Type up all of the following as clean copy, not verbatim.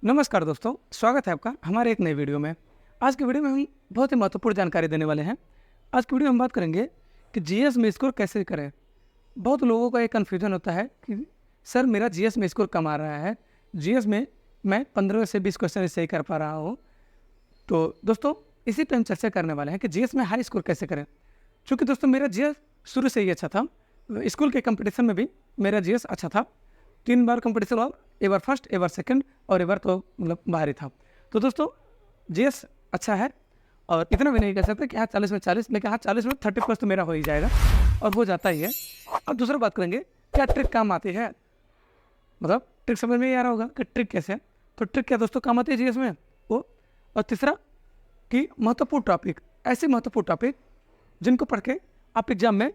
नमस्कार दोस्तों, स्वागत है आपका हमारे एक नई वीडियो में। आज की वीडियो में हम बहुत ही महत्वपूर्ण जानकारी देने वाले हैं। आज की वीडियो में हम बात करेंगे कि जीएस में स्कोर कैसे करें। बहुत लोगों का एक कन्फ्यूजन होता है कि सर मेरा जीएस में स्कोर कम आ रहा है, जीएस में मैं 15 से 20 क्वेश्चन सही कर पा रहा हूँ। तो दोस्तों इसी पर हम चर्चा करने वाले हैं कि जीएस में हाई स्कोर कैसे करें। चूँकि दोस्तों मेरा जीएस शुरू से ही अच्छा था, स्कूल के कंपटीशन में भी मेरा जीएस अच्छा था। 3 बार कंपटीशन हुआ, एक बार फर्स्ट, एक बार सेकंड और एक बार तो मतलब बाहर ही था। तो दोस्तों जीएस अच्छा है और इतना भी नहीं कह सकते कि हाँ 40 में 40, लेकिन हाँ 40 में 30 प्लस तो मेरा हो ही जाएगा और हो जाता ही है। अब दूसरा बात करेंगे क्या ट्रिक काम आती है, मतलब ट्रिक समझ में ही आ रहा होगा कि ट्रिक कैसे है। तो ट्रिक क्या दोस्तों काम आती है जीएस में वो। और तीसरा कि महत्वपूर्ण टॉपिक, ऐसे महत्वपूर्ण टॉपिक जिनको पढ़ के आप एग्जाम में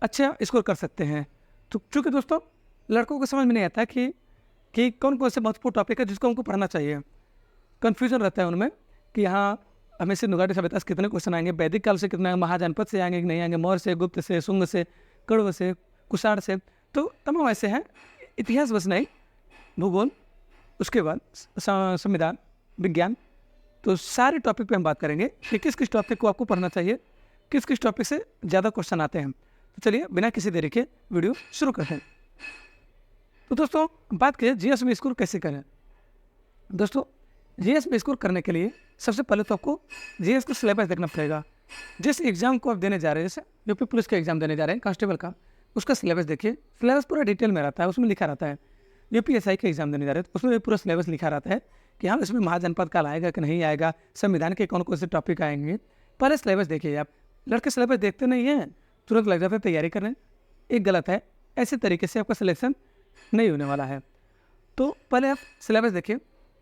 अच्छा स्कोर कर सकते हैं। तो चूँकि दोस्तों लड़कों को समझ में नहीं आता कि कौन कौन से महत्वपूर्ण टॉपिक है जिसको हमको पढ़ना चाहिए। कन्फ्यूजन रहता है उनमें कि हाँ हमें से नुगाटी सभ्यता से कितने क्वेश्चन आएंगे, वैदिक काल से कितने आएंगे, महाजनपद से आएंगे कि नहीं आएंगे, मौर्य से, गुप्त से, शुंग से, कण्व से, कुषाण से, तो तमाम ऐसे हैं। इतिहास बस नहीं, भूगोल, उसके बाद संविधान, विज्ञान, तो सारे टॉपिक पे हम बात करेंगे कि किस किस टॉपिक को आपको पढ़ना चाहिए, किस किस टॉपिक से ज़्यादा क्वेश्चन आते हैं। तो चलिए बिना किसी देरी के वीडियो शुरू करते हैं। तो दोस्तों बात करें जीएस में स्कोर कैसे करें। दोस्तों जीएस में स्कोर करने के लिए सबसे पहले तो आपको जीएस का सिलेबस देखना पड़ेगा। जिस एग्ज़ाम को आप देने जा रहे हैं, जैसे यूपी पुलिस का एग्ज़ाम देने जा रहे हैं कांस्टेबल का, उसका सिलेबस देखिए। सिलेबस पूरा डिटेल में रहता है, उसमें लिखा रहता है। यूपीएसआई का एग्ज़ाम देने जा रहे हैं तो उसमें भी पूरा सिलेबस लिखा रहता है कि हाँ इसमें महाजनपद काल आएगा कि नहीं आएगा, संविधान के कौन कौन से टॉपिक आएंगे। पहले सिलेबस देखिए आप। लड़के सिलेबस देखते नहीं हैं, तुरंत लग जाते हैं तैयारी करने, एक गलत है। ऐसे तरीके से आपका सिलेक्शन नहीं होने वाला है। तो पहले आप सिलेबस देखिए,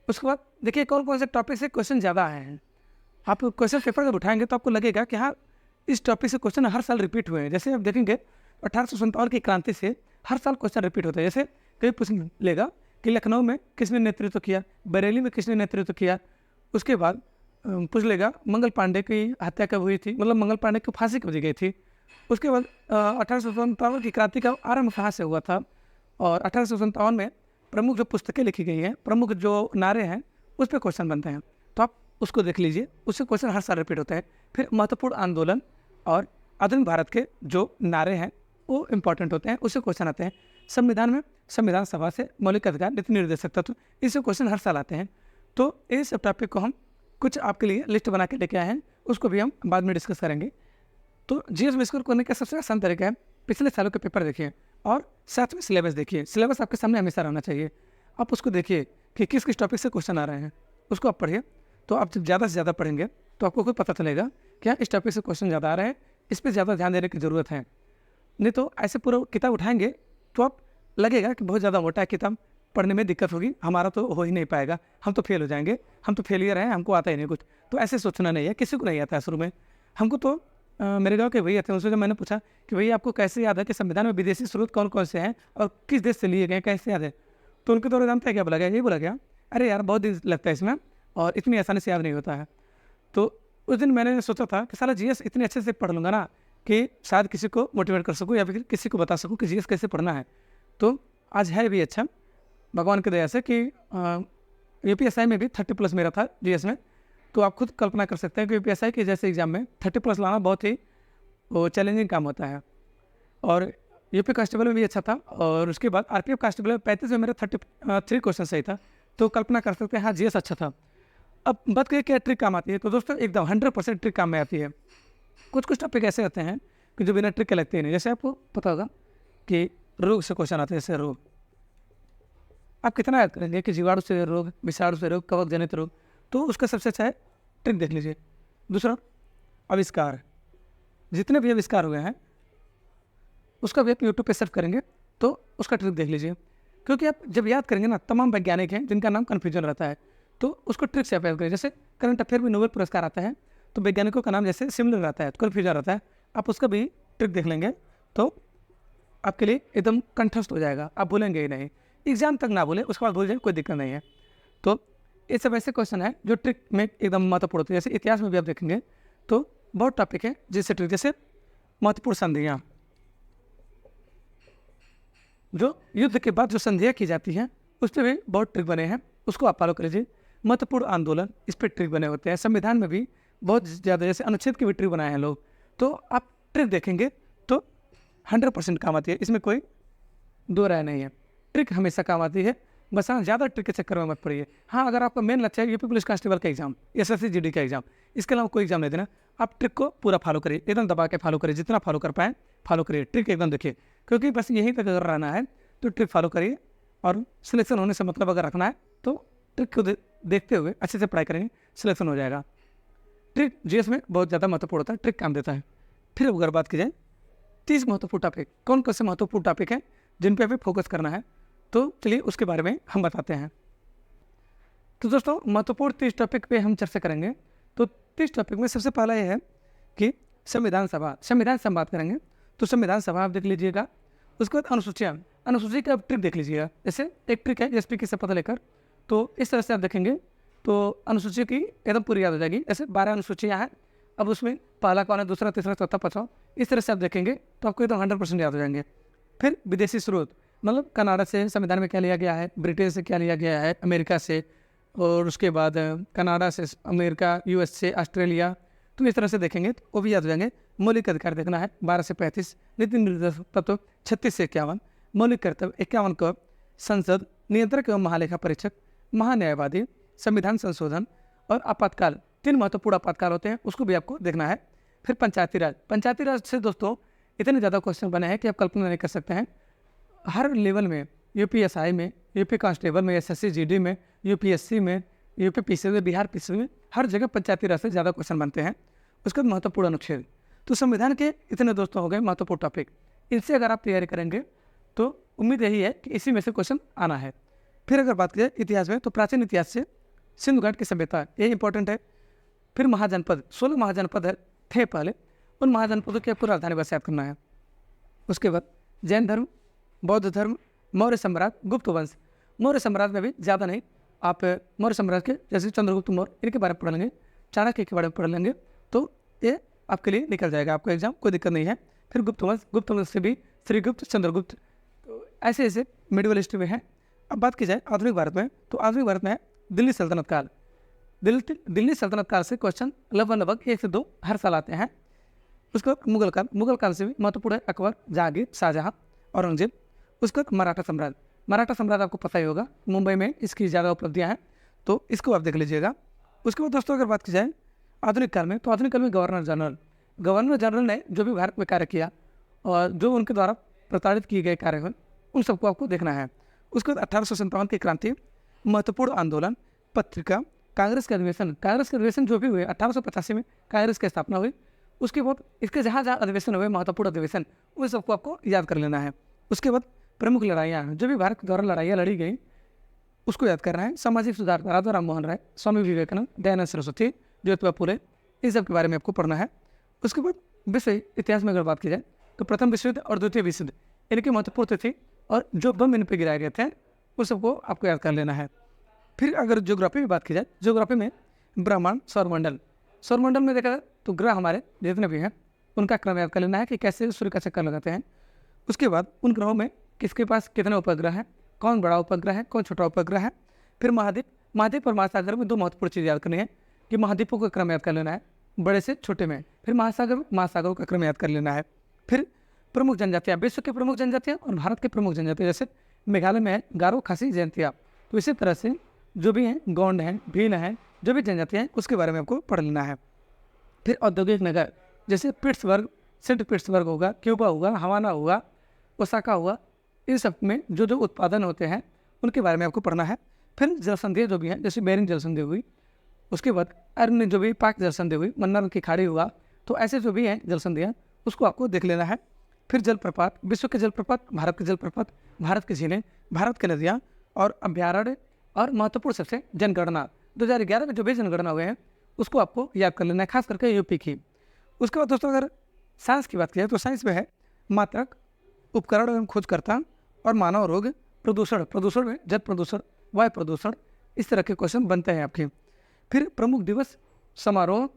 उसके बाद देखिए कौन कौन से टॉपिक से क्वेश्चन ज़्यादा आए हैं। आप क्वेश्चन पेपर जब उठाएंगे तो आपको लगेगा कि हाँ इस टॉपिक से क्वेश्चन हर साल रिपीट हुए हैं। जैसे आप देखेंगे 1857 की क्रांति से हर साल क्वेश्चन रिपीट होता है। जैसे कभी पूछ लेगा कि लखनऊ में किसने नेतृत्व किया, बरेली में किसने नेतृत्व किया। उसके बाद पूछ लेगा मंगल पांडे की हत्या कब हुई थी, मतलब मंगल पांडे की फांसी कब दी गई थी। उसके बाद 1857 की क्रांति का आरंभ कहाँ से हुआ था, और 1857 में प्रमुख जो पुस्तकें लिखी गई हैं, प्रमुख जो नारे हैं, उस पर क्वेश्चन बनते हैं। तो आप उसको देख लीजिए, उससे क्वेश्चन हर साल रिपीट होते हैं। फिर महत्वपूर्ण आंदोलन और आधुनिक भारत के जो नारे हैं वो इंपॉर्टेंट होते हैं, उससे क्वेश्चन आते हैं। संविधान में संविधान सभा से मौलिक अधिकार, नीति निर्देशक तत्व, इससे क्वेश्चन हर साल आते हैं। तो इस टॉपिक को हम कुछ आपके लिए लिस्ट बना के लेके आए हैं, उसको भी हम बाद में डिस्कस करेंगे। तो जीएस में स्कोर करने का सबसे आसान तरीका है पिछले सालों के पेपर देखिए और साथ में सिलेबस देखिए। सिलेबस आपके सामने हमेशा रहना चाहिए। आप उसको देखिए कि किस किस टॉपिक से क्वेश्चन आ रहे हैं, उसको आप पढ़िए। तो आप जब ज़्यादा से ज़्यादा पढ़ेंगे तो आपको खुद पता चलेगा कि हाँ इस टॉपिक से क्वेश्चन ज़्यादा आ रहे हैं, इस पर ज़्यादा ध्यान देने की ज़रूरत है। नहीं तो ऐसे पूरा किताब उठाएंगे तो आप लगेगा कि बहुत ज़्यादा मोटा है किताब, पढ़ने में दिक्कत होगी, हमारा तो हो ही नहीं पाएगा, हम तो फेल हो जाएंगे, हम तो फेलियर हैं, हमको आता ही नहीं कुछ। तो ऐसे सोचना नहीं है, किसी को नहीं आता है शुरू में। हमको तो मेरे गांव के भैया थे, उनसे जब मैंने पूछा कि भैया आपको कैसे याद है कि संविधान में विदेशी स्रोत कौन कौन से हैं और किस देश से लिए गए, कैसे याद है। तो उनके तो जानते हैं क्या बोला गया, यही बोला गया अरे यार बहुत दिन लगता है इसमें और इतनी आसानी से याद नहीं होता है। तो उस दिन मैंने सोचा था कि सारा जीएस इतने अच्छे से पढ़ लूँगा ना कि शायद किसी को मोटिवेट कर सकूँ या फिर किसी को बता सकूँ कि जीएस कैसे पढ़ना है। तो आज है भी अच्छा भगवान की दया से कि यूपीएसआई में भी 30 प्लस मेरा था जीएस में। तो आप खुद कल्पना कर सकते हैं कि यूपीएसआई के जैसे एग्जाम में 30 प्लस लाना बहुत ही वो चैलेंजिंग काम होता है। और यूपी कांस्टेबल में भी अच्छा था और उसके बाद आरपीएफ कांस्टेबल में 35 में मेरा 33 क्वेश्चन सही था। तो कल्पना कर सकते हैं हाँ जीएस अच्छा था। अब बात करें क्या ट्रिक काम आती है, तो दोस्तों एकदम 100% ट्रिक काम में आती है। कुछ कुछ टॉपिक ऐसे होते हैं कि जो बिना ट्रिक के लगते ही नहीं। जैसे आपको पता होगा कि रोग से क्वेश्चन आते हैं, जैसे रोग आप कितना याद करेंगे कि जीवाणु से रोग, विषाणु से रोग, कवक जनित रोग, तो उसका सबसे अच्छा है ट्रिक देख लीजिए। दूसरा आविष्कार, जितने भी आविष्कार हुए हैं उसका भी आप यूट्यूब पे सर्च करेंगे तो उसका ट्रिक देख लीजिए। क्योंकि आप जब याद करेंगे ना, तमाम वैज्ञानिक हैं जिनका नाम कन्फ्यूजन रहता है, तो उसको ट्रिक से आप याद करें। जैसे करंट अफेयर में नोबेल पुरस्कार आता है तो वैज्ञानिकों का नाम जैसे सिमिलर रहता है, कन्फ्यूजन रहता है, आप उसका भी ट्रिक देख लेंगे तो आपके लिए एकदम कंठस्थ हो जाएगा, आप भूलेंगे ही नहीं। एग्जाम तक ना भूलें, उसके बाद भूल जाए कोई दिक्कत नहीं है। तो ये सब ऐसे क्वेश्चन है जो ट्रिक में एकदम महत्वपूर्ण होते हैं। जैसे इतिहास में भी आप देखेंगे तो बहुत टॉपिक है जिससे ट्रिक, जैसे महत्वपूर्ण संधियाँ, जो युद्ध के बाद जो संधियाँ की जाती हैं उस पर भी बहुत ट्रिक बने हैं। उसको आप फॉलो कर लीजिए। महत्वपूर्ण आंदोलन, इस पर ट्रिक बने होते हैं। संविधान में भी बहुत ज़्यादा, जैसे अनुच्छेद के भी ट्रिक बनाए हैं लोग, तो आप ट्रिक देखेंगे तो 100% काम आती है, इसमें कोई दो राय नहीं है। ट्रिक हमेशा काम आती है, बस हाँ ज़्यादा ट्रिक के चक्कर में मत पड़िए। हाँ, अगर आपका मेन लक्ष्य है यूपी पुलिस कांस्टेबल का एग्जाम, एसएससी जीडी का एग्जाम, इसके अलावा कोई एग्जाम नहीं देना, आप ट्रिक को पूरा फॉलो करिए, एकदम दबा के फॉलो करिए, जितना फॉलो कर पाएँ फॉलो करिए, ट्रिक एकदम देखिए, क्योंकि बस यहीं तक अगर रहना है तो ट्रिक फॉलो करिए। और सिलेक्शन होने से मतलब अगर रखना है तो ट्रिक को देखते हुए अच्छे से पढ़ाई करेंगे, सिलेक्शन हो जाएगा। ट्रिक जीएस में बहुत ज़्यादा महत्वपूर्ण होता है, ट्रिक काम देता है। फिर अगर बात की जाए 30 महत्वपूर्ण टॉपिक, कौन कौन से महत्वपूर्ण टॉपिक हैं जिन पे हमें फोकस करना है, तो चलिए उसके बारे में हम बताते हैं। तो दोस्तों, महत्वपूर्ण 30 टॉपिक पे हम चर्चा करेंगे। तो 30 टॉपिक में सबसे पहला ये है कि संविधान सभा से हम बात करेंगे। तो संविधान सभा आप देख लीजिएगा। उसके बाद अनुसूची का ट्रिक देख लीजिएगा। जैसे एक ट्रिक है एसपी की शपथ लेकर, तो इस तरह से आप देखेंगे तो अनुसूची की एकदम पूरी याद हो जाएगी। ऐसे 12 अनुसूचियाँ हैं, अब उसमें पहला कौन है, दूसरा, तीसरा, चौथा, पाँचवा, इस तरह से आप देखेंगे तो आपको एकदम 100% याद हो जाएंगे। फिर विदेशी स्रोत, मतलब कनाडा से संविधान में क्या लिया गया है, ब्रिटेन से क्या लिया गया है, अमेरिका से, और उसके बाद कनाडा से अमेरिका, यूएस से ऑस्ट्रेलिया, तो इस तरह से देखेंगे तो वो भी याद हो जाएंगे। मौलिक अधिकार देखना है 12 से 35, नीति निर्देशक तत्व 36 से 51, मौलिक कर्तव्य 51 को, संसद, नियंत्रक एवं महालेखा परीक्षक, महान्यायवादी, संविधान संशोधन और आपातकाल, 3 महत्वपूर्ण आपातकाल होते हैं, उसको भी आपको देखना है। फिर पंचायती राज से दोस्तों इतने ज़्यादा क्वेश्चन बने हैं कि आप कल्पना नहीं कर सकते हैं। हर लेवल में, यूपीएसआई में, यूपी कांस्टेबल में, एसएससी जीडी में, यूपीएससी में, यूपी पीसीबी में, बिहार पीसीबी में, हर जगह पंचायती राज से ज़्यादा क्वेश्चन बनते हैं। उसके बाद महत्वपूर्ण अनुच्छेद। तो संविधान के इतने दोस्तों हो गए महत्वपूर्ण टॉपिक, इनसे अगर आप तैयारी करेंगे तो उम्मीद यही है कि इसी में से क्वेश्चन आना है। फिर अगर बात करें इतिहास में, तो प्राचीन इतिहास से सिंधु घाट की सभ्यता, ये इंपॉर्टेंट है। फिर महाजनपद, 16 महाजनपद थे पहले, उन महाजनपदों की आपको राजधानी बस याद करना है। उसके बाद जैन धर्म, बौद्ध धर्म, मौर्य सम्राट, गुप्त वंश। मौर्य सम्राट में भी ज़्यादा नहीं, आप मौर्य सम्राट के जैसे चंद्रगुप्त मौर्य, इनके बारे में पढ़ लेंगे, चाणक्य के बारे में पढ़ लेंगे, तो ये आपके लिए निकल जाएगा, आपका एग्जाम, कोई दिक्कत नहीं है। फिर गुप्त वंश से भी श्रीगुप्त, चंद्रगुप्त, तो ऐसे ऐसे मिडिवल हिस्ट्री में है। अब बात की जाए आधुनिक भारत में, तो आधुनिक भारत में है दिल्ली सल्तनत काल। दिल्ली सल्तनत काल से क्वेश्चन लगभग 1 से 2 हर साल आते हैं। उसके बाद मुगल काल से भी महत्वपूर्ण है अकबर, जहांगीर, शाहजहां, औरंगजेब। उसके बाद मराठा साम्राज्य आपको पता ही होगा, मुंबई में इसकी ज़्यादा उपलब्धियां हैं, तो इसको आप देख लीजिएगा। उसके बाद दोस्तों अगर बात की जाए आधुनिक काल में, तो आधुनिक काल में गवर्नर जनरल ने जो भी भारत में कार्य किया और जो उनके द्वारा प्रताड़ित किए गए कार्य हैं, उन सबको आपको देखना है। उसके बाद 1857 की क्रांति, महत्वपूर्ण आंदोलन, पत्रिका, कांग्रेस के अधिवेशन जो भी हुए 1885 में कांग्रेस की स्थापना हुई। उसके बाद इसके जहाँ अधिवेशन हुए, महत्वपूर्ण अधिवेशन, उन सबको आपको याद कर लेना है। उसके बाद प्रमुख लड़ाइयाँ, जो भी भारत के द्वारा लड़ाइयाँ लड़ी गई, उसको याद करना है। सामाजिक सुधार, राजा राम मोहन राय, स्वामी विवेकानंद, दयानंद सरस्वती, ज्योतिबा फुले, इन सब के बारे में आपको पढ़ना है। उसके बाद विश्व इतिहास में अगर बात की जाए, तो प्रथम विश्व युद्ध और द्वितीय विश्व युद्ध, इनकी महत्वपूर्ण थी, और जो बम इन पर गिराए गए थे, उस सबको आपको याद कर लेना है। फिर अगर ज्योग्राफी में बात की जाए, ज्योग्राफी में ब्रह्मांड, सौरमंडल में देखा जाए तो ग्रह हमारे जितने भी हैं, उनका क्रम याद कर लेना है कि कैसे सूर्य का चक्कर लगाते हैं। उसके बाद उन ग्रहों में किसके पास कितने उपग्रह हैं, कौन बड़ा उपग्रह है, कौन छोटा उपग्रह है। फिर महाद्वीप और महासागर में 2 महत्वपूर्ण चीज़ याद करनी है कि महाद्वीपों का क्रम याद कर लेना है, बड़े से छोटे में। फिर महासागरों का क्रम याद कर लेना है। फिर प्रमुख जनजातियाँ, विश्व की प्रमुख जनजातियाँ और भारत की प्रमुख जनजातियाँ, जैसे मेघालय में है गारो, खासी, जयंतिया, तो इसी तरह से जो भी हैं, गोंड हैं, भील हैं, जो भी जनजातियाँ हैं, उसके बारे में आपको पढ़ लेना है। फिर औद्योगिक नगर, जैसे सेंट पिट्सबर्ग होगा, क्यूबा होगा, हवाना होगा, ओसाका होगा, इन सब में जो जो उत्पादन होते हैं, उनके बारे में आपको पढ़ना है। फिर जल संधियाँ जो भी हैं, जैसे बेरिंग जल संधि हुई, उसके बाद अन्य जो भी पाक जल संधि हुई, मन्नार की खाड़ी हुआ, तो ऐसे जो भी हैं जल संधियाँ, उसको आपको देख लेना है। फिर जलप्रपात, विश्व के जलप्रपात, भारत के जलप्रपात, भारत की झीलें, भारत की नदियाँ और अभ्यारण्य, और महत्वपूर्ण सबसे जनगणना, 2011 में जो भी जनगणना हुए हैं, उसको आपको याद कर लेना है, खास करके यूपी की। उसके बाद दोस्तों अगर साइंस की बात की जाए, तो साइंस में है मात्रक, उपकरण एवं खोजकर्ता और मानव रोग, प्रदूषण में जल प्रदूषण, वायु प्रदूषण, इस तरह के क्वेश्चन बनते हैं आपके। फिर प्रमुख दिवस, समारोह,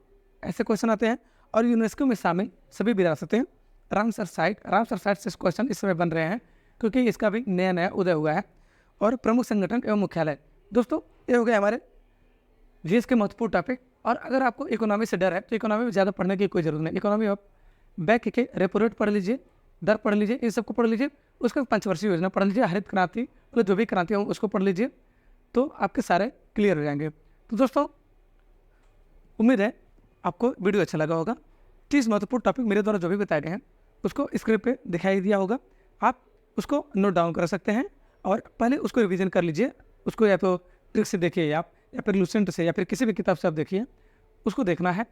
ऐसे क्वेश्चन आते हैं। और यूनेस्को में शामिल सभी विरासतें, रामसर साइट से क्वेश्चन इस समय बन रहे हैं, क्योंकि इसका भी नया उदय हुआ है। और प्रमुख संगठन एवं मुख्यालय, दोस्तों ये हो गया हमारे जीएस के महत्वपूर्ण टॉपिक। और अगर आपको इकोनॉमी से डर है तो इकोनॉमी में ज़्यादा पढ़ने की कोई जरूरत नहीं। इकोनॉमी आप बैंक के रेपो रेट पढ़ लीजिए, दर पढ़ लीजिए, इन सबको पढ़ लीजिए। उसका पंचवर्षीय योजना पढ़ लीजिए, हरित क्रांति मतलब जो भी क्रांति हो उसको पढ़ लीजिए, तो आपके सारे क्लियर हो जाएंगे। तो दोस्तों उम्मीद है आपको वीडियो अच्छा लगा होगा। 30 महत्वपूर्ण टॉपिक मेरे द्वारा जो भी बताए गए हैं उसको स्क्रीन पे दिखाई दिया होगा, आप उसको नोट डाउन कर सकते हैं और पहले उसको रिवीजन कर लीजिए। उसको या तो ट्रिक से देखिए आप, या फिर लूसेंट से, या फिर किसी भी किताब से आप देखिए। उसको देखना है,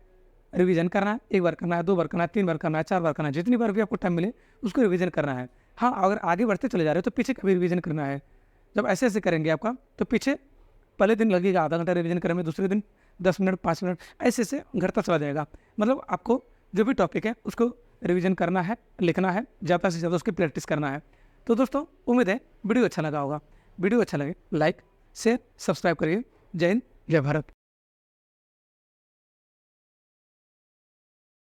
रिवीजन करना है, 1 बार करना है, 2 बार करना है, 3 बार करना है, 4 बार करना है, जितनी बार भी आपको टाइम मिले उसको रिवीजन करना है। हाँ, अगर आगे बढ़ते चले जा रहे हो तो पीछे कभी रिवीजन करना है। जब ऐसे ऐसे करेंगे आपका तो पीछे पहले दिन लगेगा आधा घंटा रिवीजन करने में, दूसरे दिन 10 मिनट, 5 मिनट, ऐसे ऐसे घटता चला जाएगा। मतलब आपको जो भी टॉपिक है उसको रिवीजन करना है, लिखना है, ज़्यादा से ज़्यादा उसकी प्रैक्टिस करना है। तो दोस्तों उम्मीद है वीडियो अच्छा लगा होगा। वीडियो अच्छा लगे लाइक शेयर सब्सक्राइब करिए। जय हिंद, जय भारत।